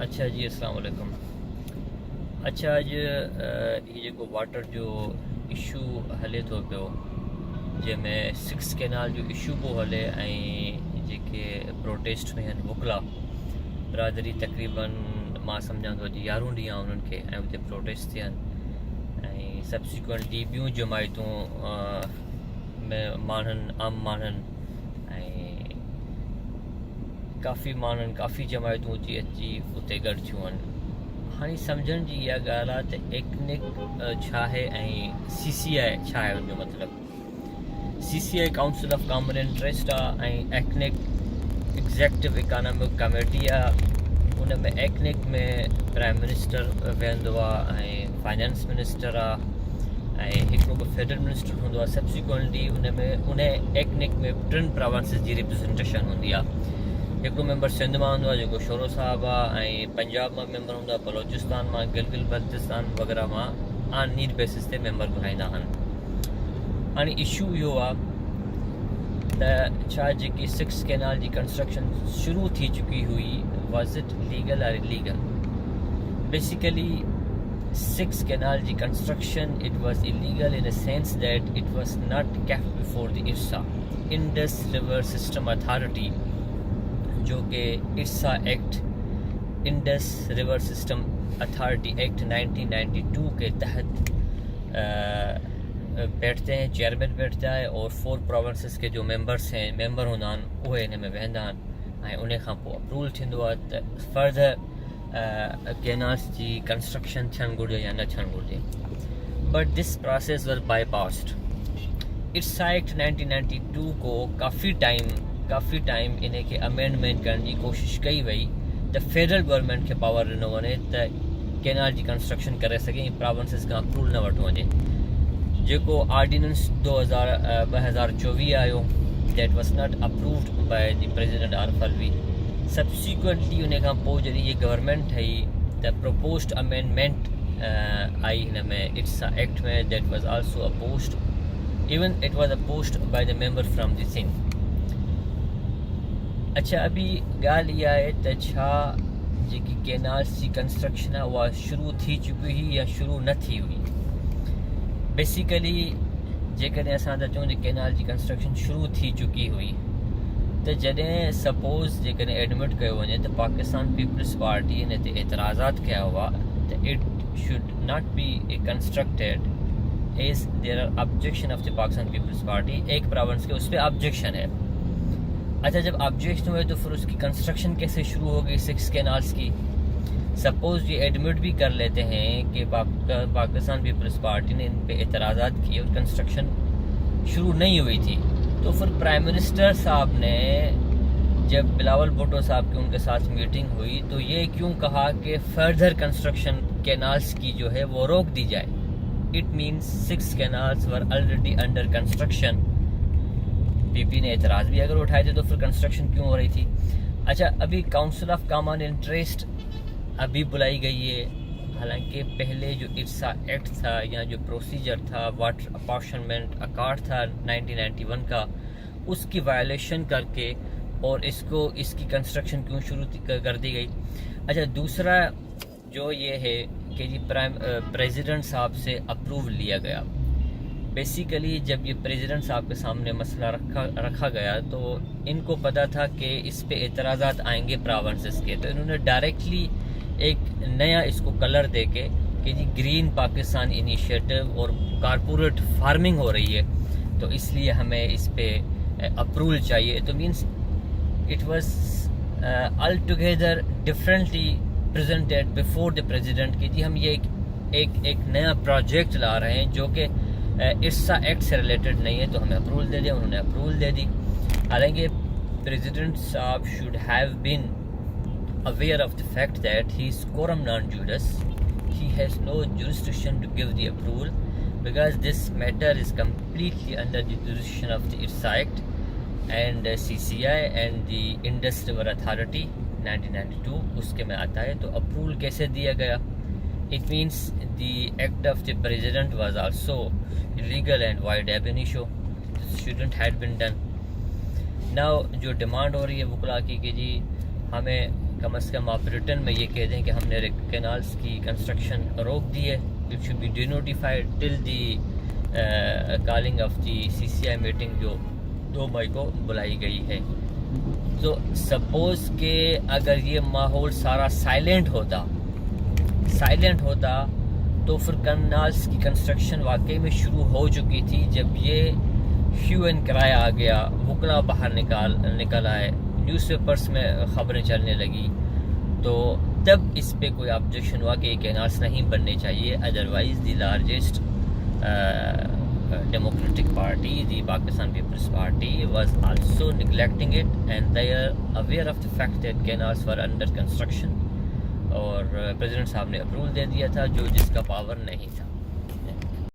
اچھا جی، السلام علیکم. اچھا اج یہ جو واٹر جو ایشو ہلے تو پو جنہیں 6 کینال جو ایشو پو ہلے جے پروٹیسٹ میں وکلا برادری تقریباً ماں سمجھا تو 11 ڈی انہوں کے پروٹیسٹ تھے سبسیکوئنٹلی بیوں جماعتوں میں عام مانن کافی مانن کافی جماعتوں اچھی اتنے گڑ تھیں. ہاں سمجھن جی یہ گال ہے تو ایکنک ہے سی سی آئی ہے ان جو مطلب C C I council of common interest ایکنک ایگزیکٹو اکنامک کمیٹی ان میں ایکنک میں پرائم منسٹر وہندو فائنانس منسٹر فیڈرل منسٹر ہوں سبسیکوئنٹلی ان ایکنک میں 3 پروونسز کی ریپرزنٹیشن ہوندی ایک ممبر سندھ میں ہوں جو شورو صاحب پنجاب میں ممبر ہوں بلوچستان میں گلگت بلتستان وغیرہ میں آن نیڈ بیسس تے ممبر گھرائیندہ ہاں ایشو یہ جی 6 کینال کی کنسٹرکشن شروع تھی چکی ہوئی واز اٹ لیگل اور انلیگل. بیسیکلی 6 کینال کی construction it was illegal in a sense that it was not kept before the IRSA Indus River System Authority جو کہ IRSA act Indus river system authority act 1992 کے تحت بیٹھتے ہیں. Chairman بیٹھتا ہے اور 4 پروونسز کے جو ممبرس ہیں ممبر ہوں وہ ان میں وہندا انہیں اپروول تھیندو فردر کینالس کی کنسٹرکشن تھن گھرجے یا نہ تھن گھرجے. But this process was bypassed. IRSA act 1992 کو کافی ٹائم انہیں کے امینڈمنٹ کرنے کی کوشش کی وئی تو فیڈرل گورنمنٹ کے پاور ڈنو ونے تو کینال کی کنسٹرکشن کرے سکیں پروونسز کا اپروول نہ وٹو ونے جو آرڈیننس 2024 آیو that was not approved by the president Arif الوی. Subsequently انہیں کا پو جی یہ گورنمنٹ ہے دا پروپوزڈ امینڈمنٹ آئی ان میں ارسا ایکٹ میں that was also opposed even it was opposed by the member from the Sindh. اچھا ابھی گال یہ ہے تو جی کینالس کی کنسٹرکشن ہے وہ شروع تھی چکی ہوئی یا شروع نہ تھی ہوئی. بیسیکلی جے اصل چوں کینال کی کنسٹرکشن شروع تھی چکی ہوئی تو جدیں سپوز جے ایڈمٹ کیا وجے تو پاکستان پیپلز پارٹی نے اعتراضات کیا ہوا تو it should not be constructed as there are objection of the Pakistan Peoples Party. ایک پروونس کے اس پہ آبجیکشن ہے. اچھا جب آبجیکشن ہوئے تو پھر اس کی کنسٹرکشن کیسے شروع ہوگی 6 کینالس کی. سپوز یہ ایڈمٹ بھی کر لیتے ہیں کہ پاکستان پیپلز پارٹی نے ان پہ اعتراضات کیے اور کنسٹرکشن شروع نہیں ہوئی تھی تو پھر پرائم منسٹر صاحب نے جب بلاول بھٹو صاحب کی ان کے ساتھ میٹنگ ہوئی تو یہ کیوں کہا کہ فردر کنسٹرکشن کینالس کی جو ہے وہ روک دی جائے. It means 6 canals were already under construction. P P نے اعتراض بھی اگر اٹھائے تھے تو پھر کنسٹرکشن کیوں ہو رہی تھی. اچھا ابھی کاؤنسل آف کامن انٹرسٹ ابھی بلائی گئی ہے حالانکہ پہلے جو ارسا ایکٹ تھا یا جو پروسیجر تھا واٹر اپارشنمنٹ اکارڈ تھا 1991 کا اس کی وائلیشن کر کے اور اس کی کنسٹرکشن کیوں شروع کر دی گئی. اچھا دوسرا جو یہ ہے کہ جی پریزیڈنٹ صاحب سے اپروو لیا گیا. بیسیکلی جب یہ پریزیڈنٹ صاحب کے سامنے مسئلہ رکھا گیا تو ان کو پتہ تھا کہ اس پہ اعتراضات آئیں گے پروونسز کے تو انہوں نے ڈائریکٹلی ایک نیا اس کو کلر دے کے کہ جی گرین پاکستان انیشیٹو اور کارپوریٹ فارمنگ ہو رہی ہے تو اس لیے ہمیں اس پہ اپروول چاہیے. تو means it was all together differently presented before the president کہ جی ہم یہ ایک نیا پروجیکٹ لا رہے ہیں جو کہ ارسا ایکٹ سے ریلیٹڈ نہیں ہے تو ہمیں اپروول دے دیں. انہوں نے اپروول دے دی. حالانکہ پریزیڈنٹ صاحب should have been aware of the fact that he is quorum non juris. He has no jurisdiction to give the approval because this matter is completely under the jurisdiction of the IRSA Act and CCI and the Indus River Authority 1992 اس کے میں آتا ہے. تو approval کیسے دیا گیا. It means the act of the president was also illegal and void ab initio. This shouldn't have been done. Now جو demand ہو رہی ہے وکلا کی کہ جی ہمیں کم از کم آپ ریٹن میں یہ کہہ دیں کہ ہم نے کینالس کی کنسٹرکشن روک دی ہے. It should B D notified till the calling of the CCI meeting جو 2 مئی کو بلائی گئی ہے. تو سپوز کہ اگر یہ ماحول سارا سائلنٹ ہوتا تو پھر کینالس کی کنسٹرکشن واقعی میں شروع ہو چکی تھی. جب یہ ہیو اینڈ کرائے آ گیا, وکلا باہر نکل آئے, نیوز پیپرز میں خبریں چلنے لگی, تو تب اس پہ کوئی آبجیکشن ہوا کہ یہ کینالس نہیں بننے چاہیے. Otherwise the largest democratic party, the Pakistan Peoples party, was also neglecting it and they are aware of the fact that canals were under construction, اور پریزیڈنٹ صاحب نے اپروول دے دیا تھا جس کا پاور نہیں تھا.